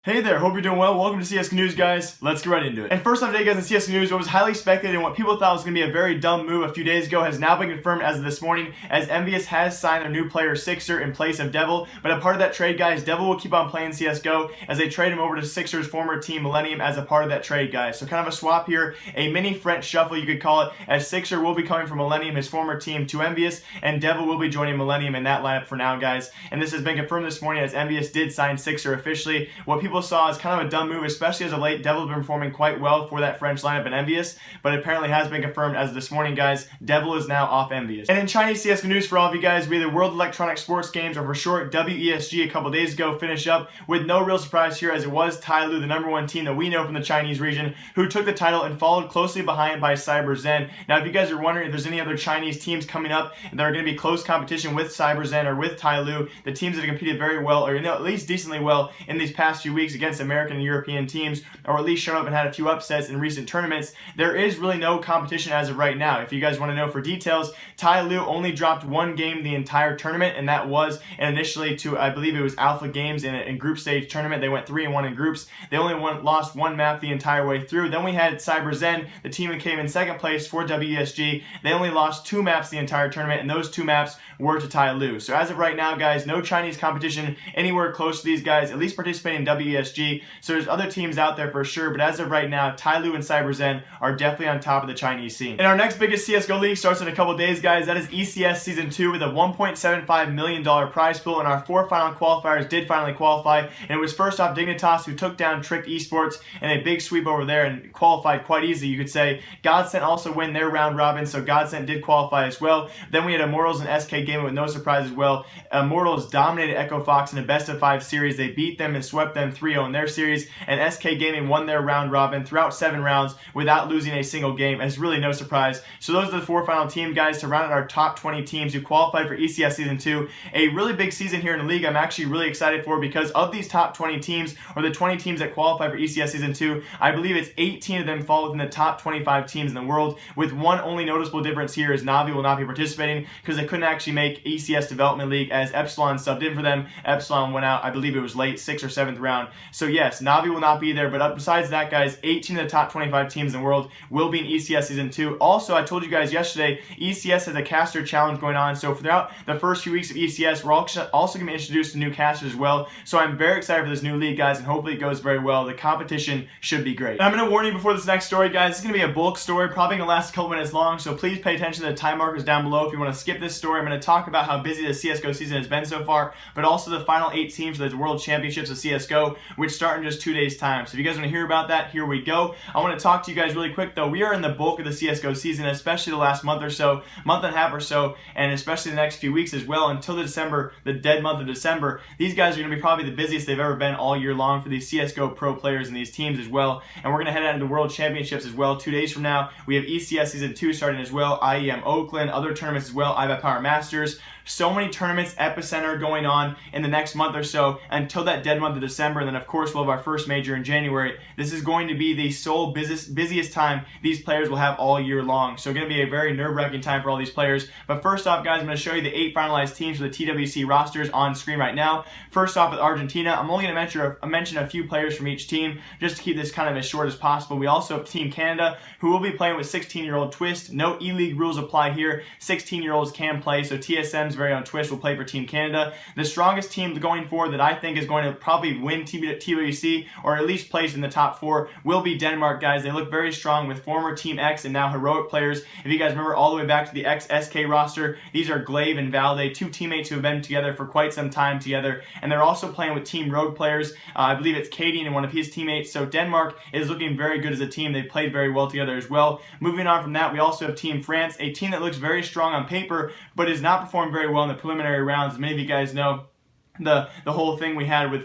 Hey there, hope you're doing well. Welcome to CSGO News, guys. Let's get right into it. And first off today, guys, in CSGO News, what was highly speculated and what people thought was going to be a very dumb move a few days ago has now been confirmed as of this morning, as Envyus has signed their new player Sixer in place of Devil. But a part of that trade, guys, Devil will keep on playing CSGO as they trade him over to Sixer's former team Millennium as a part of that trade, guys. So kind of a swap here, a mini French shuffle you could call it, as Sixer will be coming from Millennium, his former team, to Envyus, and Devil will be joining Millennium in that lineup for now, guys. And this has been confirmed this morning as Envyus did sign Sixer officially. What people saw is kind of a dumb move, especially as of late. Devil's been performing quite well for that French lineup in Envyus, but apparently has been confirmed as of this morning, guys. Devil is now off Envyus. And in Chinese CSGO news for all of you guys, we had the World Electronic Sports Games, or for short WESG, a couple days ago finish up with no real surprise here, as it was Tyloo, the #1 team that we know from the Chinese region, who took the title and followed closely behind by Cyberzen. Now, if you guys are wondering if there's any other Chinese teams coming up that are going to be close competition with Cyberzen or with Tyloo, the teams that have competed very well, or at least decently well in these past few weeks against American and European teams, or at least shown up and had a few upsets in recent tournaments, there is really no competition as of right now. If you guys want to know for details, Tyloo only dropped one game the entire tournament, and that was initially to, I believe it was Alpha Games in group stage tournament. They went 3-1 in groups. They only lost one map the entire way through. Then we had Cyberzen, the team that came in second place for WESG. They only lost 2 maps the entire tournament, and those 2 maps were to Tyloo. So as of right now, guys, no Chinese competition anywhere close to these guys, at least participating in WESG. So there's other teams out there for sure, but as of right now, Tyloo and Cyberzen are definitely on top of the Chinese scene. And our next biggest CSGO league starts in a couple days, guys. That is ECS Season 2 with a $1.75 million prize pool, and our 4 final qualifiers did finally qualify. And it was first off Dignitas, who took down Tricked Esports in a big sweep over there and qualified quite easy, you could say. Godsent also win their round robin, so Godsent did qualify as well. Then we had Immortals and SK Gaming with no surprise as well. Immortals dominated Echo Fox in a best-of-5 series. They beat them and swept them 3-0 in their series, and SK Gaming won their round robin throughout 7 rounds without losing a single game. It's really no surprise. So those are the 4 final team, guys, to round out our top 20 teams who qualified for ECS Season 2. A really big season here in the league I'm actually really excited for, because of these top 20 teams, or the 20 teams that qualify for ECS Season 2, I believe it's 18 of them fall within the top 25 teams in the world, with one only noticeable difference here is Navi will not be participating because they couldn't actually make ECS Development League as Epsilon subbed in for them. Epsilon went out, I believe it was late 6th or 7th round. So yes, Navi will not be there, but besides that, guys, 18 of the top 25 teams in the world will be in ECS Season 2. Also, I told you guys yesterday, ECS has a caster challenge going on, so throughout the first few weeks of ECS, we're also going to be introduced to new casters as well. So I'm very excited for this new league, guys, and hopefully it goes very well. The competition should be great. And I'm going to warn you before this next story, guys, it's going to be a bulk story, probably going to last a couple minutes long, so please pay attention to the time markers down below if you want to skip this story. I'm going to talk about how busy the CSGO season has been so far, but also the final 8 teams for the World Championships of CSGO, which start in just 2 days' time. So if you guys want to hear about that, here we go. I want to talk to you guys really quick, though. We are in the bulk of the CSGO season, especially the last month or so, month and a half or so, and especially the next few weeks as well, until December, the dead month of December. These guys are going to be probably the busiest they've ever been all year long for these CSGO pro players and these teams as well. And we're going to head out into the World Championships as well 2 days from now. We have ECS Season 2 starting as well, IEM Oakland, other tournaments as well, Apparel Masters. So many tournaments, Epicenter going on in the next month or so until that dead month of December, and then of course we'll have our first major in January. This is going to be the sole busiest time these players will have all year long. So going to be a very nerve-wracking time for all these players. But first off, guys, I'm going to show you the 8 finalized teams for the TWC rosters on screen right now. First off with Argentina, I'm only going to mention a few players from each team just to keep this kind of as short as possible. We also have Team Canada, who will be playing with 16-year-old Twist. No E-League rules apply here. 16-year-olds can play, so TSM's very own Twist will play for Team Canada. The strongest team going forward that I think is going to probably win TWC, or at least place in the top 4, will be Denmark, guys. They look very strong with former Team X and now Heroic players. If you guys remember all the way back to the X-SK roster, these are Glaive and Valde, 2 teammates who have been together for quite some time together, and they're also playing with Team Rogue players. I believe it's Cadian and one of his teammates, so Denmark is looking very good as a team. They've played very well together as well. Moving on from that, we also have Team France, a team that looks very strong on paper, but has not performed very well in the preliminary rounds. As many of you guys know, the whole thing we had with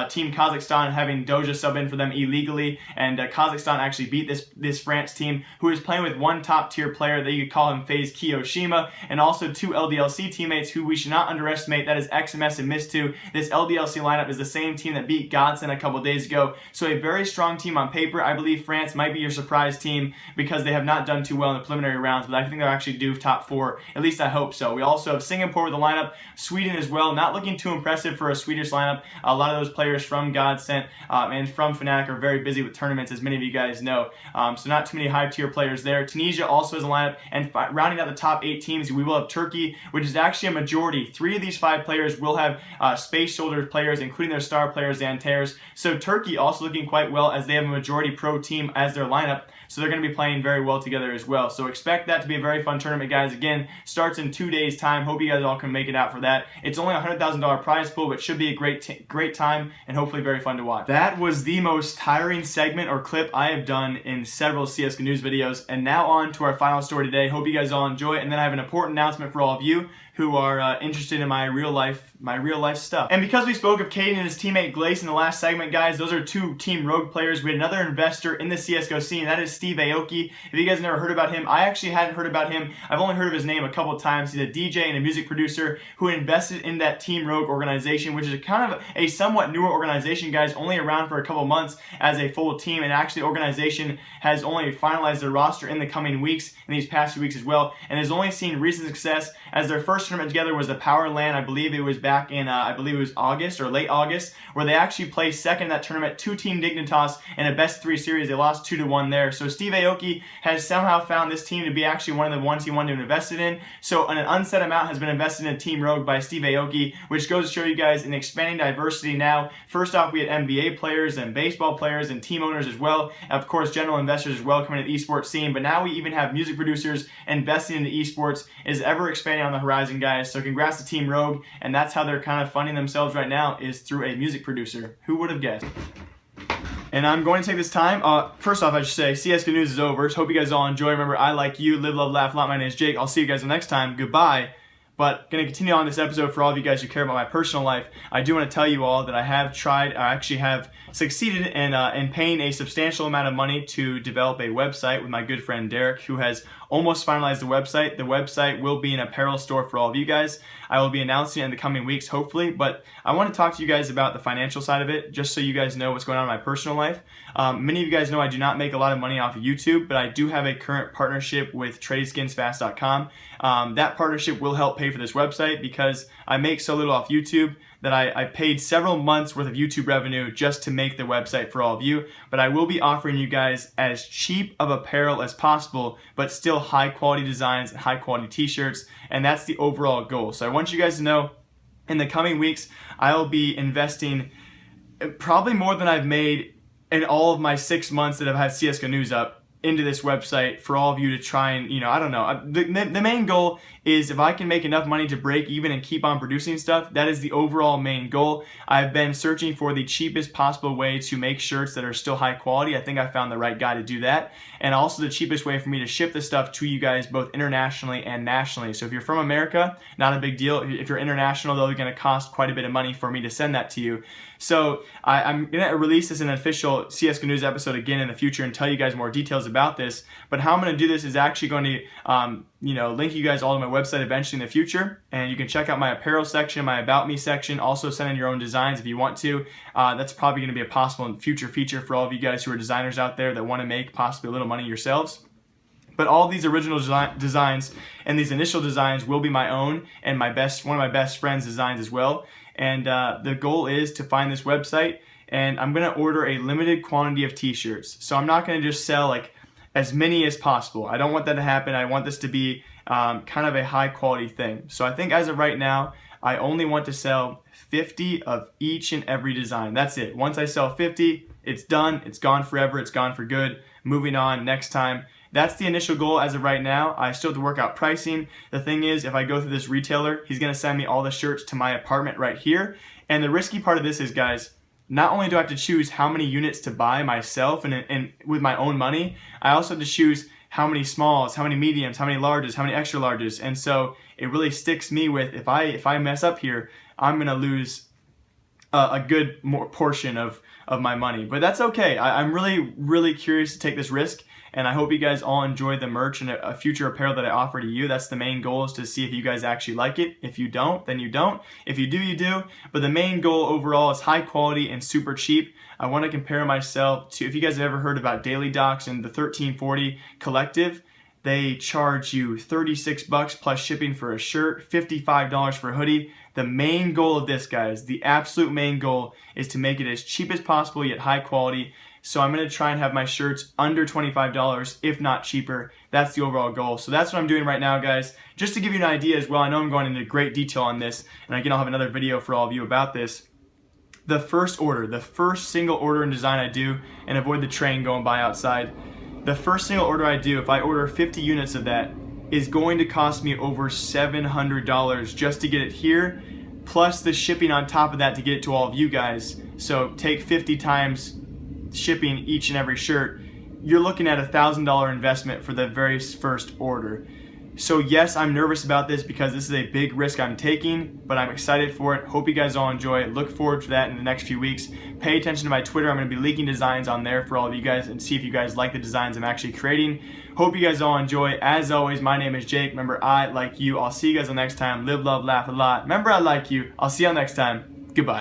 Team Kazakhstan having Doja sub in for them illegally, and Kazakhstan actually beat this France team, who is playing with one top tier player that you could call him FaZe Kiyoshima, and also 2 LDLC teammates who we should not underestimate, that is XMS and Miss2. This LDLC lineup is the same team that beat Godsent a couple days ago, so a very strong team on paper. I believe France might be your surprise team because they have not done too well in the preliminary rounds, but I think they'll actually do top 4, at least I hope so. We also have Singapore with the lineup, Sweden as well, not looking too impressive impressive for a Swedish lineup. A lot of those players from Godsent and from Fnatic are very busy with tournaments, as many of you guys know. So not too many high-tier players there. Tunisia also has a lineup, and rounding out the top 8 teams, we will have Turkey, which is actually a majority. 3 of these 5 players will have Space Shoulder players, including their star players, Xantares. So Turkey also looking quite well, as they have a majority pro team as their lineup. So they're going to be playing very well together as well. So expect that to be a very fun tournament, guys. Again, starts in 2 days' time. Hope you guys all can make it out for that. It's only a $100,000 prize pool, but should be a great time and hopefully very fun to watch. That was the most tiring segment or clip I have done in several CSGO news videos. And now on to our final story today. Hope you guys all enjoy it. And then I have an important announcement for all of you who are interested in my real life stuff. And because we spoke of Caden and his teammate Glace in the last segment, guys, those are 2 Team Rogue players. We had another investor in the CSGO scene, that is Steve Aoki. If you guys never heard about him, I actually hadn't heard about him. I've only heard of his name a couple of times. He's a DJ and a music producer who invested in that Team Rogue organization, which is kind of a somewhat newer organization, guys, only around for a couple months as a full team. And actually, the organization has only finalized their roster in the coming weeks, in these past few weeks as well, and has only seen recent success, as their first tournament together was the Power LAN. I believe it was back in August or late August, where they actually placed second in that tournament to Team Dignitas in a best 3 series. They lost 2-1 there. So Steve Aoki has somehow found this team to be actually one of the ones he wanted to invest in. So an unset amount has been invested in Team Rogue by Steve Aoki, which goes to show you guys an expanding diversity now. First off, we had NBA players and baseball players and team owners as well. Of course, general investors as well coming to the esports scene. But now we even have music producers investing into esports. Is ever expanding on the horizon, guys. So congrats to Team Rogue, and that's how they're kind of funding themselves right now, is through a music producer. Who would have guessed? And I'm going to take this time. First off, I should say, CSGO News is over. So hope you guys all enjoy. Remember, I like you, live, love, laugh a lot. My name is Jake. I'll see you guys the next time. Goodbye. But going to continue on this episode for all of you guys who care about my personal life. I do want to tell you all that I actually have succeeded in paying a substantial amount of money to develop a website with my good friend Derek, who has almost finalized the website. The website will be an apparel store for all of you guys. I will be announcing it in the coming weeks, hopefully, but I want to talk to you guys about the financial side of it, just so you guys know what's going on in my personal life. Many of you guys know I do not make a lot of money off of YouTube, but I do have a current partnership with TradeSkinsFast.com. That partnership will help pay for this website, because I make so little off YouTube that I paid several months worth of YouTube revenue just to make the website for all of you. But I will be offering you guys as cheap of apparel as possible, but still high quality designs and high quality t-shirts, and that's the overall goal. So I want you guys to know, in the coming weeks, I will be investing probably more than I've made in all of my 6 months that I've had CSGO News up into this website for all of you to try and, I don't know. The main goal is, if I can make enough money to break even and keep on producing stuff, that is the overall main goal. I've been searching for the cheapest possible way to make shirts that are still high quality. I think I found the right guy to do that. And also the cheapest way for me to ship this stuff to you guys, both internationally and nationally. So if you're from America, not a big deal. If you're international, though, it's going to cost quite a bit of money for me to send that to you. So I'm going to release this in an official CSGO News episode again in the future and tell you guys more details about this. But how I'm going to do this is actually going to link you guys all to my website eventually in the future, and you can check out my apparel section, my about me section. Also send in your own designs if you want to. That's probably going to be a possible future feature for all of you guys who are designers out there that want to make possibly a little money yourselves. But all these original designs and these initial designs will be my own and one of my best friends' designs as well. And the goal is to find this website, and I'm going to order a limited quantity of t-shirts. So I'm not going to just sell like as many as possible. I don't want that to happen. I want this to be kind of a high quality thing. So I think as of right now, I only want to sell 50 of each and every design. That's it. Once I sell 50, it's done. It's gone forever. It's gone for good. Moving on next time. That's the initial goal as of right now. I still have to work out pricing. The thing is, if I go through this retailer, he's going to send me all the shirts to my apartment right here. And the risky part of this is, guys, not only do I have to choose how many units to buy myself and with my own money, I also have to choose how many smalls, how many mediums, how many larges, how many extra larges. And so it really sticks me with, if I mess up here, I'm going to lose a good portion of my money. But that's okay. I'm really, really curious to take this risk. And I hope you guys all enjoy the merch and a future apparel that I offer to you. That's the main goal, is to see if you guys actually like it. If you don't, then you don't. If you do, you do. But the main goal overall is high quality and super cheap. I want to compare myself to, if you guys have ever heard about Daily Docs and the 1340 Collective, they charge you $36 plus shipping for a shirt, $55 for a hoodie. The main goal of this, guys, the absolute main goal is to make it as cheap as possible yet high quality. So I'm going to try and have my shirts under $25, if not cheaper. That's the overall goal. So that's what I'm doing right now, guys. Just to give you an idea as well, I know I'm going into great detail on this, and again, I'll have another video for all of you about this. The first order, the first single order in design I do, and avoid the train going by outside, the first single order I do, if I order 50 units of that, is going to cost me over $700 just to get it here, plus the shipping on top of that to get it to all of you guys. So take 50 times shipping each and every shirt, you're looking at $1,000 investment for the very first order. So yes, I'm nervous about this because this is a big risk I'm taking, but I'm excited for it. Hope you guys all enjoy it. Look forward to that in the next few weeks. Pay attention to my Twitter. I'm going to be leaking designs on there for all of you guys and see if you guys like the designs I'm actually creating. Hope you guys all enjoy. As always, my name is Jake. Remember, I like you. I'll see you guys next time. Live, love, laugh a lot. Remember, I like you. I'll see you all next time. Goodbye.